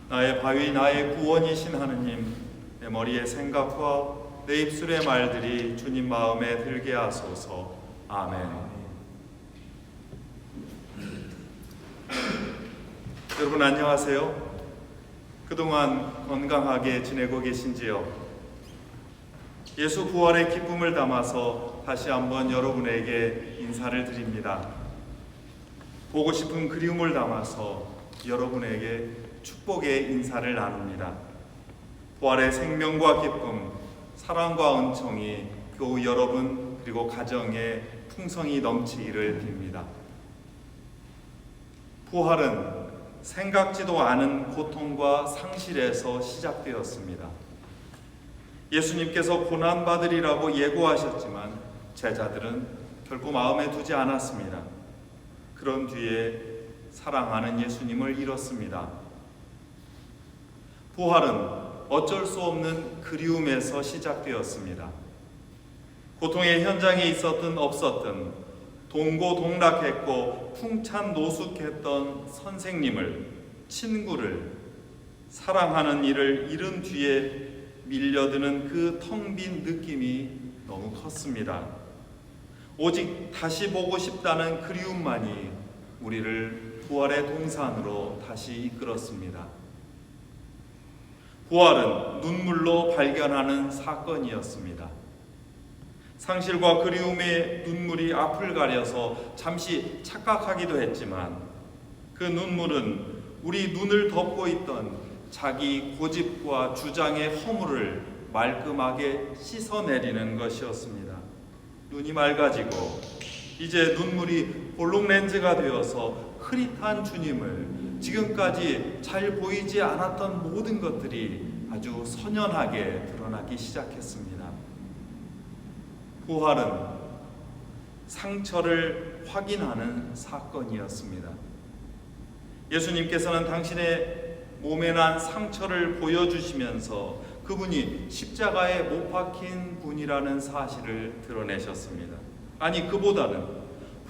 나의 바위, 나의 구원이신 하느님, 내 머리의 생각과 내 입술의 말들이 주님 마음에 들게 하소서. 아멘. 여러분 안녕하세요. 그동안 건강하게 지내고 계신지요? 예수 부활의 기쁨을 담아서 다시 한번 여러분에게 인사를 드립니다. 보고 싶은 그리움을 담아서 여러분에게 축복의 인사를 나눕니다. 부활의 생명과 기쁨, 사랑과 은총이 교우 여러분 그리고 가정에 풍성히 넘치기를 빕니다. 부활은 생각지도 않은 고통과 상실에서 시작되었습니다. 예수님께서 고난받으리라고 예고하셨지만 제자들은 결코 마음에 두지 않았습니다. 그런 뒤에 사랑하는 예수님을 잃었습니다. 부활은 어쩔 수 없는 그리움에서 시작되었습니다. 고통의 현장에 있었든 없었든 동고동락했고 풍찬 노숙했던 선생님을, 친구를, 사랑하는 이를 잃은 뒤에 밀려드는 그 텅 빈 느낌이 너무 컸습니다. 오직 다시 보고 싶다는 그리움만이 우리를 부활의 동산으로 다시 이끌었습니다. 부활은 눈물로 발견하는 사건이었습니다. 상실과 그리움의 눈물이 앞을 가려서 잠시 착각하기도 했지만 그 눈물은 우리 눈을 덮고 있던 자기 고집과 주장의 허물을 말끔하게 씻어내리는 것이었습니다. 눈이 맑아지고 이제 눈물이 볼록 렌즈가 되어서 흐릿한 주님을, 지금까지 잘 보이지 않았던 모든 것들이 아주 선연하게 드러나기 시작했습니다. 부활은 상처를 확인하는 사건이었습니다. 예수님께서는 당신의 몸에 난 상처를 보여주시면서 그분이 십자가에 못 박힌 분이라는 사실을 드러내셨습니다. 아니, 그보다는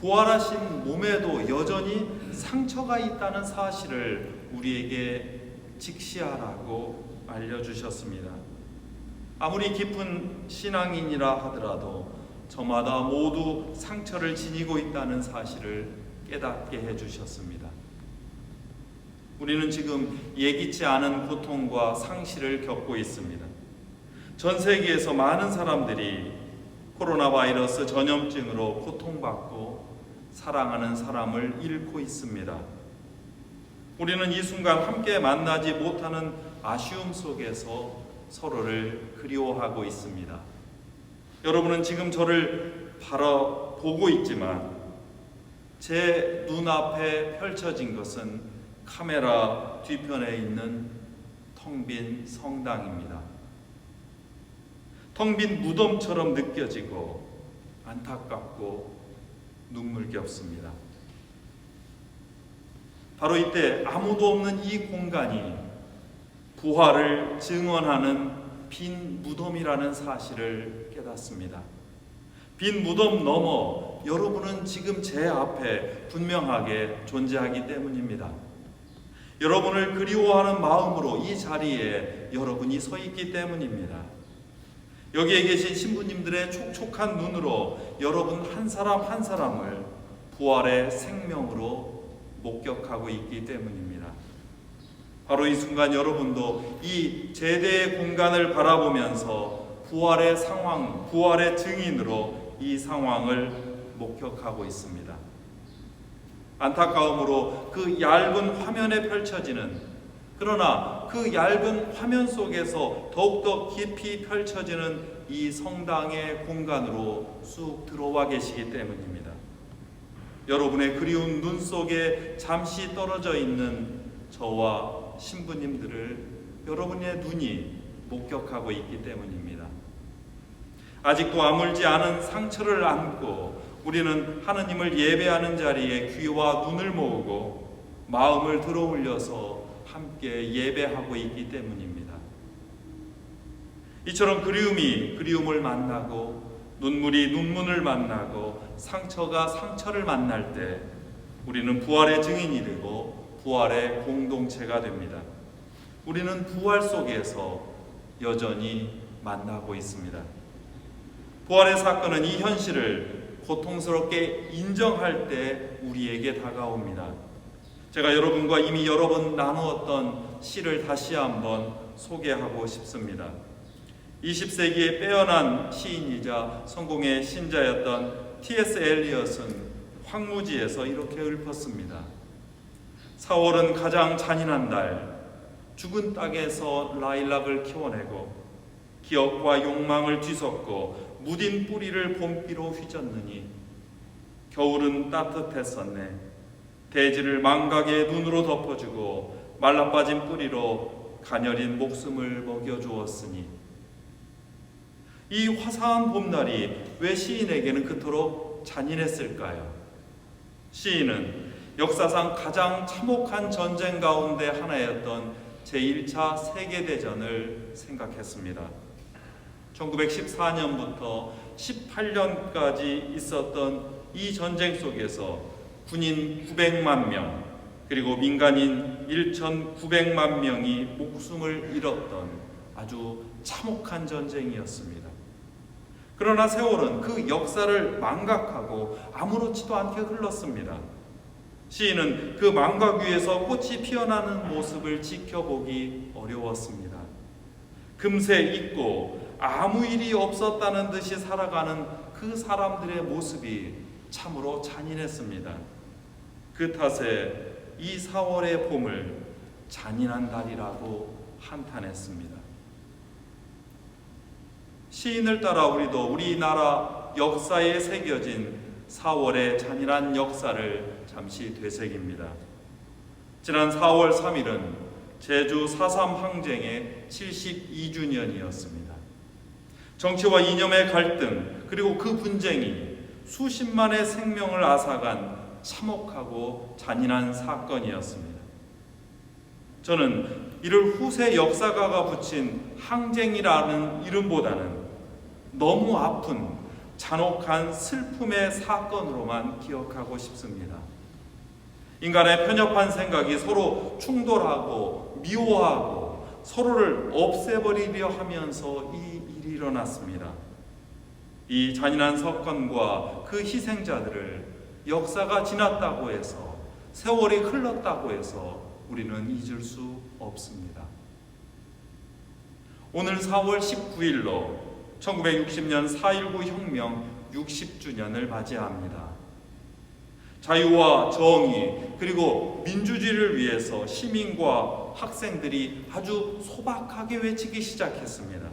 부활하신 몸에도 여전히 상처가 있다는 사실을 우리에게 직시하라고 알려주셨습니다. 아무리 깊은 신앙인이라 하더라도 저마다 모두 상처를 지니고 있다는 사실을 깨닫게 해주셨습니다. 우리는 지금 예기치 않은 고통과 상실을 겪고 있습니다. 전 세계에서 많은 사람들이 코로나 바이러스 전염증으로 고통받고 사랑하는 사람을 잃고 있습니다. 우리는 이 순간 함께 만나지 못하는 아쉬움 속에서 서로를 그리워하고 있습니다. 여러분은 지금 저를 바라보고 있지만 제 눈앞에 펼쳐진 것은 카메라 뒤편에 있는 텅 빈 성당입니다. 텅 빈 무덤처럼 느껴지고 안타깝고 눈물겹습니다. 바로 이때 아무도 없는 이 공간이 부활을 증언하는 빈 무덤이라는 사실을 깨닫습니다. 빈 무덤 너머 여러분은 지금 제 앞에 분명하게 존재하기 때문입니다. 여러분을 그리워하는 마음으로 이 자리에 여러분이 서 있기 때문입니다. 여기에 계신 신부님들의 촉촉한 눈으로 여러분 한 사람 한 사람을 부활의 생명으로 목격하고 있기 때문입니다. 바로 이 순간 여러분도 이 제대의 공간을 바라보면서 부활의 상황, 부활의 증인으로 이 상황을 목격하고 있습니다. 안타까움으로 그 얇은 화면에 펼쳐지는, 그러나 그 얇은 화면 속에서 더욱더 깊이 펼쳐지는 이 성당의 공간으로 쑥 들어와 계시기 때문입니다. 여러분의 그리운 눈 속에 잠시 떨어져 있는 저와 신부님들을 여러분의 눈이 목격하고 있기 때문입니다. 아직도 아물지 않은 상처를 안고 우리는 하느님을 예배하는 자리에 귀와 눈을 모으고 마음을 들어 올려서 함께 예배하고 있기 때문입니다. 이처럼 그리움이 그리움을 만나고 눈물이 눈물을 만나고 상처가 상처를 만날 때 우리는 부활의 증인이 되고 부활의 공동체가 됩니다. 우리는 부활 속에서 여전히 만나고 있습니다. 부활의 사건은 이 현실을 고통스럽게 인정할 때 우리에게 다가옵니다. 제가 여러분과 이미 여러 번 나누었던 시를 다시 한번 소개하고 싶습니다. 20세기에 빼어난 시인이자 성공의 신자였던 T.S. 엘리엇은 황무지에서 이렇게 읊었습니다. 4월은 가장 잔인한 달, 죽은 땅에서 라일락을 키워내고 기억과 욕망을 뒤섞고 무딘 뿌리를 봄비로 휘젓느니 겨울은 따뜻했었네. 대지를 망각의 눈으로 덮어주고 말라빠진 뿌리로 가녀린 목숨을 먹여주었으니. 이 화사한 봄날이 왜 시인에게는 그토록 잔인했을까요? 시인은 역사상 가장 참혹한 전쟁 가운데 하나였던 제1차 세계대전을 생각했습니다. 1914년부터 18년까지 있었던 이 전쟁 속에서 군인 900만 명 그리고 민간인 1,900만 명이 목숨을 잃었던 아주 참혹한 전쟁이었습니다. 그러나 세월은 그 역사를 망각하고 아무렇지도 않게 흘렀습니다. 시인은 그 망각 위에서 꽃이 피어나는 모습을 지켜보기 어려웠습니다. 금세 잊고 아무 일이 없었다는 듯이 살아가는 그 사람들의 모습이 참으로 잔인했습니다. 그 탓에 이 4월의 봄을 잔인한 달이라고 한탄했습니다. 시인을 따라 우리도 우리나라 역사에 새겨진 4월의 잔인한 역사를 잠시 되새깁니다. 지난 4월 3일은 제주 4.3 항쟁의 72주년이었습니다. 정치와 이념의 갈등 그리고 그 분쟁이 수십만의 생명을 앗아간 참혹하고 잔인한 사건이었습니다. 저는 이를 후세 역사가가 붙인 항쟁이라는 이름보다는 너무 아픈 잔혹한 슬픔의 사건으로만 기억하고 싶습니다. 인간의 편협한 생각이 서로 충돌하고 미워하고 서로를 없애버리려 하면서 이 일이 일어났습니다. 이 잔인한 사건과 그 희생자들을 역사가 지났다고 해서 세월이 흘렀다고 해서 우리는 잊을 수 없습니다. 오늘 4월 19일로 1960년 4.19 혁명 60주년을 맞이합니다. 자유와 정의 그리고 민주주의를 위해서 시민과 학생들이 아주 소박하게 외치기 시작했습니다.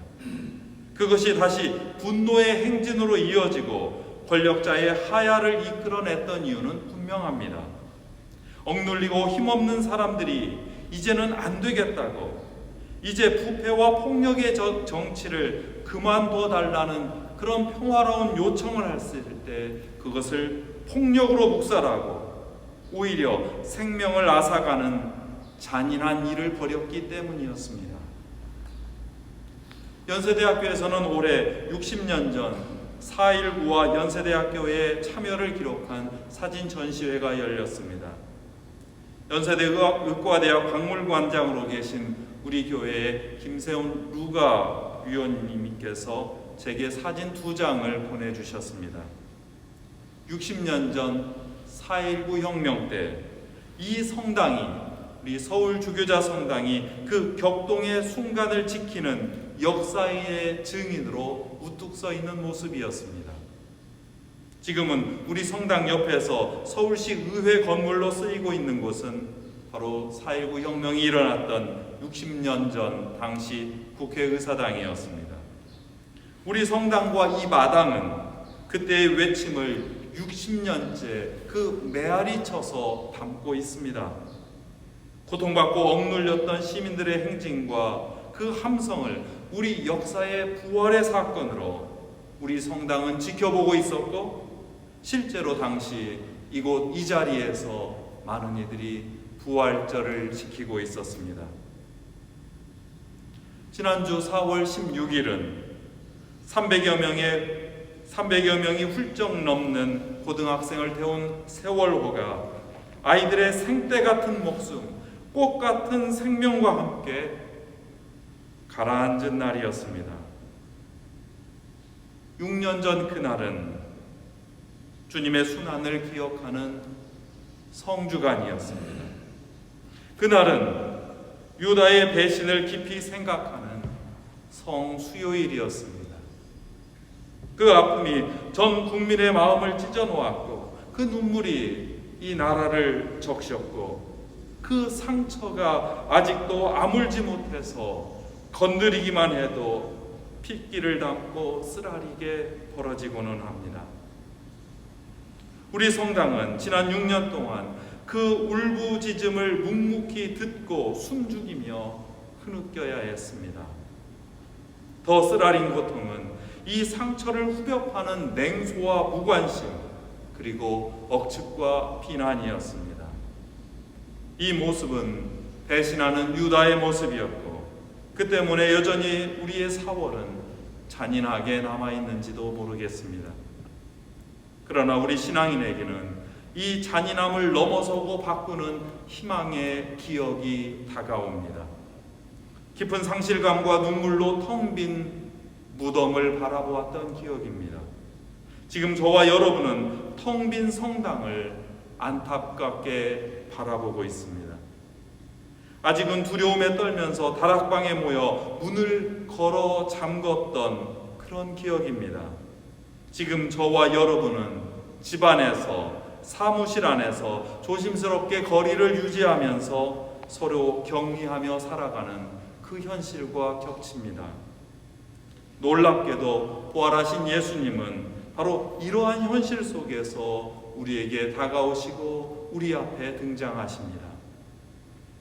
그것이 다시 분노의 행진으로 이어지고 권력자의 하야를 이끌어냈던 이유는 분명합니다. 억눌리고 힘없는 사람들이 이제는 안 되겠다고, 이제 부패와 폭력의 정치를 그만둬 달라는 그런 평화로운 요청을 했을 때 그것을 폭력으로 묵살하고 오히려 생명을 앗아가는 잔인한 일을 벌였기 때문이었습니다. 연세대학교에서는 올해 60년 전 4.19와 연세대학교의 참여를 기록한 사진 전시회가 열렸습니다. 연세대 의과대학 박물관장으로 계신 우리 교회의 김세훈 루가 위원님께서 제게 사진 2장을 보내주셨습니다. 60년 전 4.19 혁명 때 이 성당이, 우리 서울 주교자 성당이 그 격동의 순간을 지키는 역사의 증인으로 우뚝 서 있는 모습이었습니다. 지금은 우리 성당 옆에서 서울시 의회 건물로 쓰이고 있는 곳은 바로 4.19 혁명이 일어났던 60년 전 당시 국회의사당이었습니다. 우리 성당과 이 마당은 그때의 외침을 60년째 그 메아리 쳐서 담고 있습니다. 고통받고 억눌렸던 시민들의 행진과 그 함성을 우리 역사의 부활의 사건으로 우리 성당은 지켜보고 있었고, 실제로 당시 이곳 이 자리에서 많은 이들이 부활절을 지키고 있었습니다. 지난주 4월 16일은 300여 명이 훌쩍 넘는 고등학생을 태운 세월호가 아이들의 생때 같은 목숨, 꽃 같은 생명과 함께 가라앉은 날이었습니다. 6년 전 그날은 주님의 순환을 기억하는 성주간이었습니다. 그날은 유다의 배신을 깊이 생각하는 성수요일이었습니다. 그 아픔이 전 국민의 마음을 찢어놓았고 그 눈물이 이 나라를 적셨고 그 상처가 아직도 아물지 못해서 건드리기만 해도 핏기를 담고 쓰라리게 벌어지고는 합니다. 우리 성당은 지난 6년 동안 그 울부짖음을 묵묵히 듣고 숨죽이며 흐느껴야 했습니다. 더 쓰라린 고통은 이 상처를 후벼 파는 냉소와 무관심 그리고 억측과 비난이었습니다. 이 모습은 배신하는 유다의 모습이었고 그 때문에 여전히 우리의 4월은 잔인하게 남아있는지도 모르겠습니다. 그러나 우리 신앙인에게는 이 잔인함을 넘어서고 바꾸는 희망의 기억이 다가옵니다. 깊은 상실감과 눈물로 텅 빈 무덤을 바라보았던 기억입니다. 지금 저와 여러분은 텅 빈 성당을 안타깝게 바라보고 있습니다. 아직은 두려움에 떨면서 다락방에 모여 문을 걸어 잠궜던 그런 기억입니다. 지금 저와 여러분은 집안에서 사무실 안에서 조심스럽게 거리를 유지하면서 서로 격리하며 살아가는 그 현실과 겹칩니다. 놀랍게도 부활하신 예수님은 바로 이러한 현실 속에서 우리에게 다가오시고 우리 앞에 등장하십니다.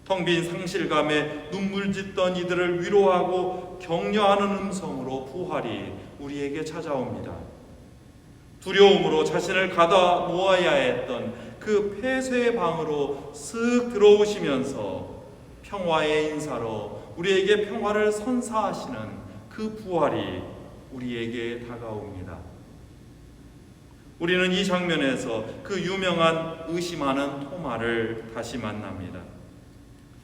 텅 빈 상실감에 눈물 짓던 이들을 위로하고 격려하는 음성으로 부활이 우리에게 찾아옵니다. 두려움으로 자신을 가다 놓아야 했던 그 폐쇄의 방으로 쓱 들어오시면서 평화의 인사로 우리에게 평화를 선사하시는 그 부활이 우리에게 다가옵니다. 우리는 이 장면에서 그 유명한 의심하는 토마를 다시 만납니다.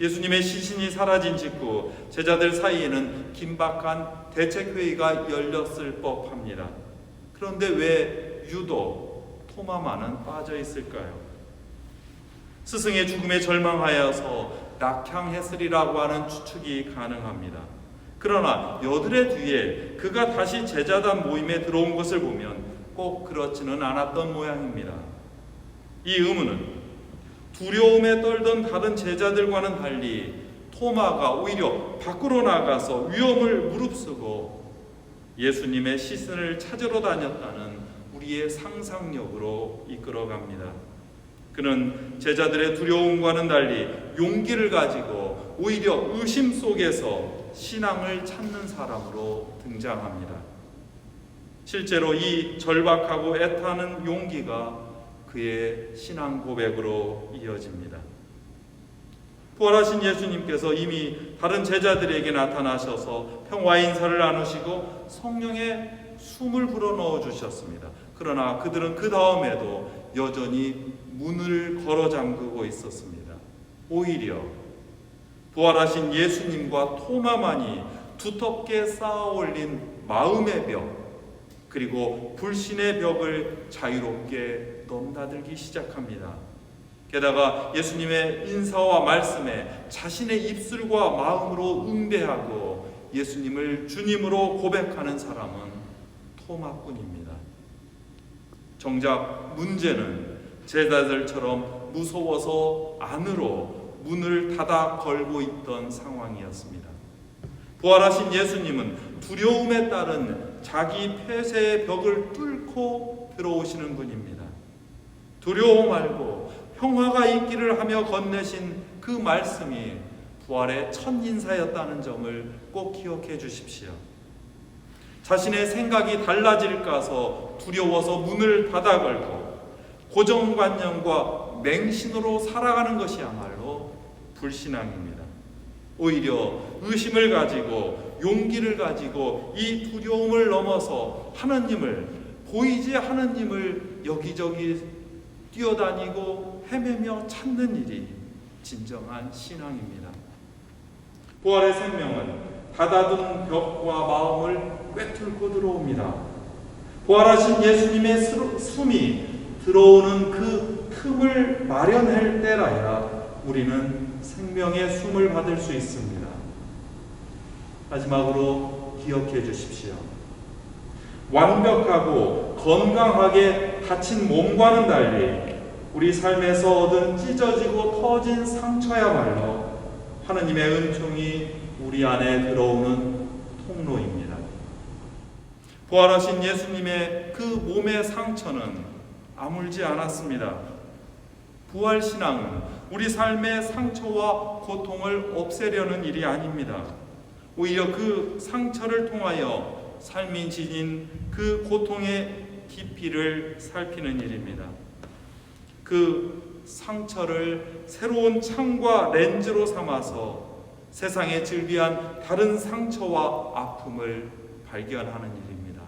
예수님의 시신이 사라진 직후 제자들 사이에는 긴박한 대책회의가 열렸을 법합니다. 그런데 왜 유독 토마만은 빠져 있을까요? 스승의 죽음에 절망하여서 낙향했으리라고 하는 추측이 가능합니다. 그러나 여드레 뒤에 그가 다시 제자단 모임에 들어온 것을 보면 꼭 그렇지는 않았던 모양입니다. 이 의문은 두려움에 떨던 다른 제자들과는 달리 토마가 오히려 밖으로 나가서 위험을 무릅쓰고 예수님의 시신을 찾으러 다녔다는 우리의 상상력으로 이끌어갑니다. 그는 제자들의 두려움과는 달리 용기를 가지고 오히려 의심 속에서 신앙을 찾는 사람으로 등장합니다. 실제로 이 절박하고 애타는 용기가 그의 신앙 고백으로 이어집니다. 부활하신 예수님께서 이미 다른 제자들에게 나타나셔서 평화 인사를 나누시고 성령의 숨을 불어넣어 주셨습니다. 그러나 그들은 그 다음에도 여전히 문을 걸어 잠그고 있었습니다. 오히려 부활하신 예수님과 토마만이 두텁게 쌓아 올린 마음의 벽 그리고 불신의 벽을 자유롭게 넘나들기 시작합니다. 게다가 예수님의 인사와 말씀에 자신의 입술과 마음으로 응대하고 예수님을 주님으로 고백하는 사람은 토마뿐입니다. 정작 문제는 제자들처럼 무서워서 안으로 문을 닫아 걸고 있던 상황이었습니다. 부활하신 예수님은 두려움에 따른 자기 폐쇄의 벽을 뚫고 들어오시는 분입니다. 두려워 말고 평화가 있기를 하며 건네신 그 말씀이 부활의 첫 인사였다는 점을 꼭 기억해 주십시오. 자신의 생각이 달라질까서 두려워서 문을 닫아 걸고 고정관념과 맹신으로 살아가는 것이야말로 불신앙입니다. 오히려 의심을 가지고 용기를 가지고 이 두려움을 넘어서 하나님을 보이지 하나님을 여기저기 뛰어다니고 헤매며 찾는 일이 진정한 신앙입니다. 부활의 생명은 닫아둔 벽과 마음을 꿰뚫고 들어옵니다. 부활하신 예수님의 숨이 들어오는 그 틈을 마련할 때라야 우리는 생명의 숨을 받을 수 있습니다. 마지막으로 기억해 주십시오. 완벽하고 건강하게 다친 몸과는 달리 우리 삶에서 얻은 찢어지고 터진 상처야말로 하느님의 은총이 우리 안에 들어오는 통로입니다. 부활하신 예수님의 그 몸의 상처는 아물지 않았습니다. 부활신앙은 우리 삶의 상처와 고통을 없애려는 일이 아닙니다. 오히려 그 상처를 통하여 삶이 지닌 그 고통의 깊이를 살피는 일입니다. 그 상처를 새로운 창과 렌즈로 삼아서 세상에 즐비한 다른 상처와 아픔을 발견하는 일입니다.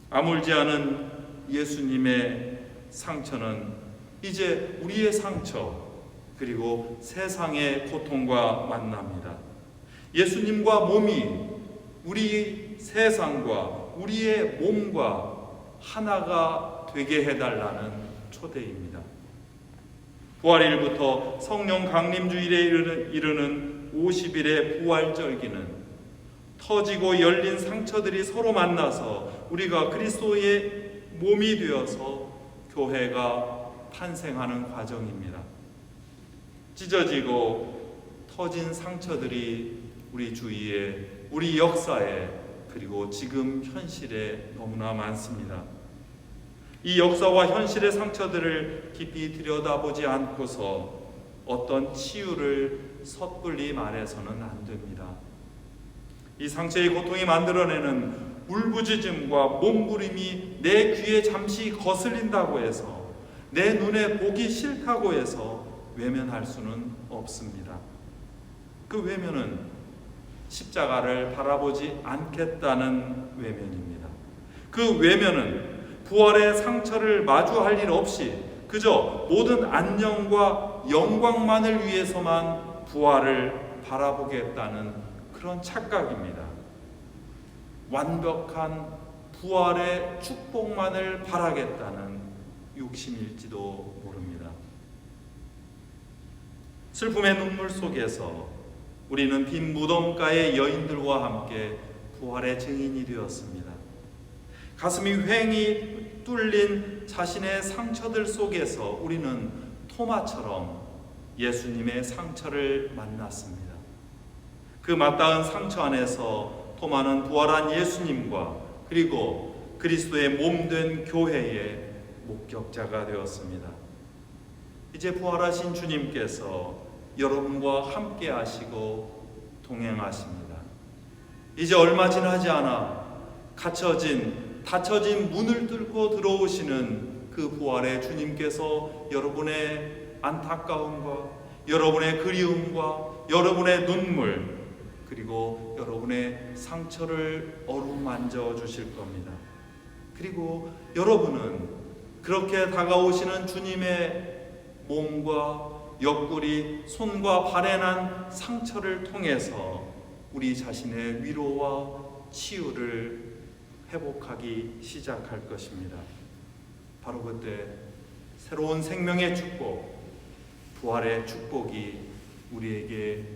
아물지 않은 예수님의 상처는 이제 우리의 상처 그리고 세상의 고통과 만납니다. 예수님과 몸이 우리 세상과 우리의 몸과 하나가 되게 해달라는 초대입니다. 부활일부터 성령 강림주일에 이르는 50일의 부활절기는 터지고 열린 상처들이 서로 만나서 우리가 그리스도의 몸이 되어서 교회가 탄생하는 과정입니다. 찢어지고 터진 상처들이 우리 주위에, 우리 역사에, 그리고 지금 현실에 너무나 많습니다. 이 역사와 현실의 상처들을 깊이 들여다보지 않고서 어떤 치유를 섣불리 말해서는 안 됩니다. 이 상처의 고통이 만들어내는 울부짖음과 몸부림이 내 귀에 잠시 거슬린다고 해서, 내 눈에 보기 싫다고 해서 외면할 수는 없습니다. 그 외면은 십자가를 바라보지 않겠다는 외면입니다. 그 외면은 부활의 상처를 마주할 일 없이 그저 모든 안녕과 영광만을 위해서만 부활을 바라보겠다는 그런 착각입니다. 완벽한 부활의 축복만을 바라겠다는 욕심일지도 모릅니다. 슬픔의 눈물 속에서 우리는 빈 무덤가의 여인들과 함께 부활의 증인이 되었습니다. 가슴이 휑이 뚫린 자신의 상처들 속에서 우리는 토마처럼 예수님의 상처를 만났습니다. 그 맞닿은 상처 안에서 토마는 부활한 예수님과 그리고 그리스도의 몸된 교회의 목격자가 되었습니다. 이제 부활하신 주님께서 여러분과 함께 하시고 동행하십니다. 이제 얼마 지나지 않아 닫혀진 문을 뚫고 들어오시는 그 부활의 주님께서 여러분의 안타까움과 여러분의 그리움과 여러분의 눈물 그리고 여러분의 상처를 어루만져 주실 겁니다. 그리고 여러분은 그렇게 다가오시는 주님의 몸과 옆구리, 손과 발에 난 상처를 통해서 우리 자신의 위로와 치유를 회복하기 시작할 것입니다. 바로 그때 새로운 생명의 축복, 부활의 축복이 우리에게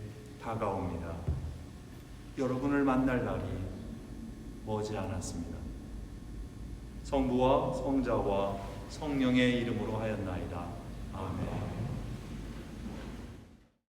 다가옵니다. 여러분을 만날 날이 머지 않았습니다. 성부와 성자와 성령의 이름으로 하였나이다. 아멘.